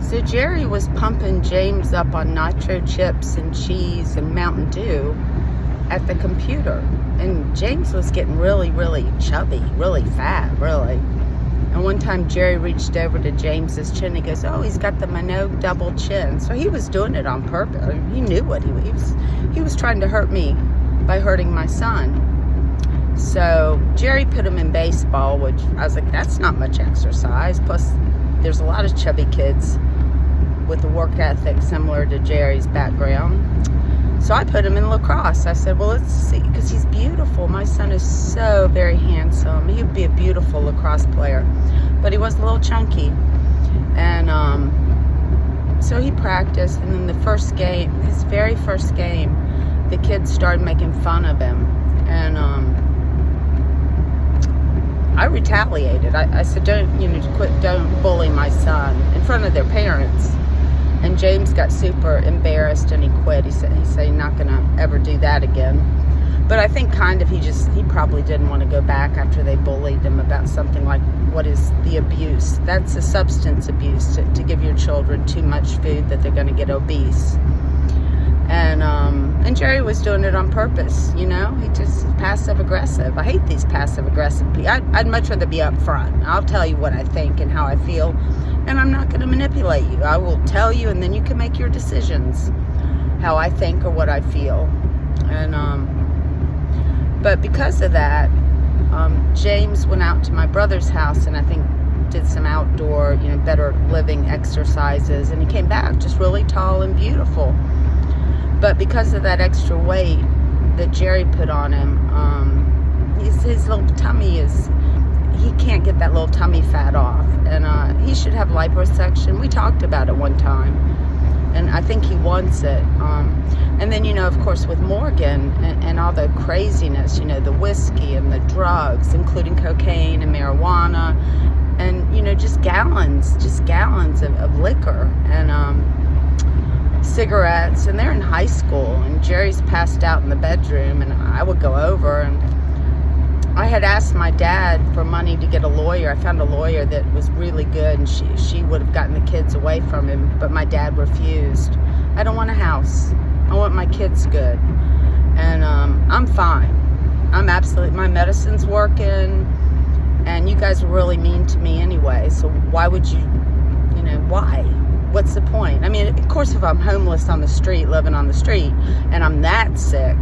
So Jerry was pumping James up on nacho chips and cheese and Mountain Dew at the computer. And James was getting really, really chubby, really fat, really. And one time Jerry reached over to James's chin. He goes, "Oh, he's got the Minogue double chin." So he was doing it on purpose. He knew what he was trying to hurt me by hurting my son. So Jerry put him in baseball, which I was like, that's not much exercise. Plus, there's a lot of chubby kids with a work ethic similar to Jerry's background. So I put him in lacrosse. I said, well, let's see, because he's beautiful. My son is so very handsome. He'd be a beautiful lacrosse player. But he was a little chunky. And so he practiced, and then the first game, his very first game, the kids started making fun of him. And I retaliated. I said, don't bully my son in front of their parents. And James got super embarrassed and he quit. He said he's not going to ever do that again. But I think kind of he probably didn't want to go back after they bullied him about something like, what is the abuse? That's a substance abuse, to give your children too much food that they're going to get obese. And Jerry was doing it on purpose, He just passive aggressive. I hate these passive aggressive people. I'd much rather be up front. I'll tell you what I think and how I feel, and I'm not going to manipulate you. I will tell you, and then you can make your decisions how I think or what I feel. And but because of that, James went out to my brother's house and I think did some outdoor, better living exercises, and he came back just really tall and beautiful. But because of that extra weight that Jerry put on him, his little tummy he can't get that little tummy fat off. And he should have liposuction. We talked about it one time. And I think he wants it. And then, of course, with Morgan and all the craziness, the whiskey and the drugs, including cocaine and marijuana, and, just gallons of liquor. And, cigarettes, and they're in high school, and Jerry's passed out in the bedroom, and I would go over, and I had asked my dad for money to get a lawyer. I found a lawyer that was really good, and she would have gotten the kids away from him, but my dad refused. I don't want a house. I want my kids good. And I'm fine. My medicine's working, and you guys were really mean to me anyway, so why would you, why? What's the point? I mean, of course, if I'm homeless on the street, living on the street, and I'm that sick,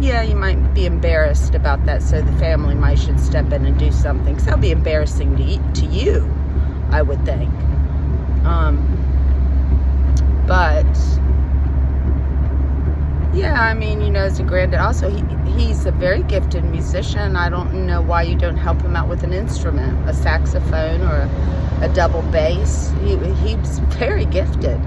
yeah, you might be embarrassed about that, so the family should step in and do something, because that'll be embarrassing to you, I would think. But, yeah, I mean, as a granddad, also, he's a very gifted musician. I don't know why you don't help him out with an instrument, a saxophone or a double bass. He's very gifted.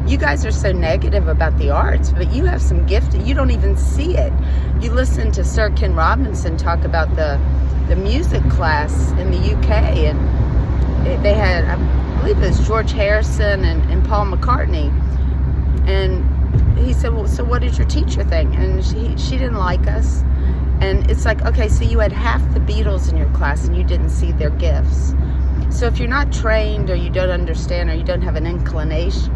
You guys are so negative about the arts, but you have some gift. You don't even see it. You listen to Sir Ken Robinson talk about the music class in the UK, and they had, I believe it was George Harrison and Paul McCartney, and he said, well, so what did your teacher think? And she didn't like us. And it's like, okay, so you had half the Beatles in your class and you didn't see their gifts. So if you're not trained, or you don't understand, or you don't have an inclination,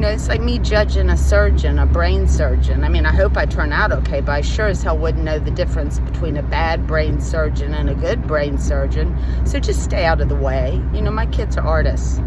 it's like me judging a surgeon, a brain surgeon. I mean, I hope I turn out okay, but I sure as hell wouldn't know the difference between a bad brain surgeon and a good brain surgeon. So just stay out of the way. My kids are artists.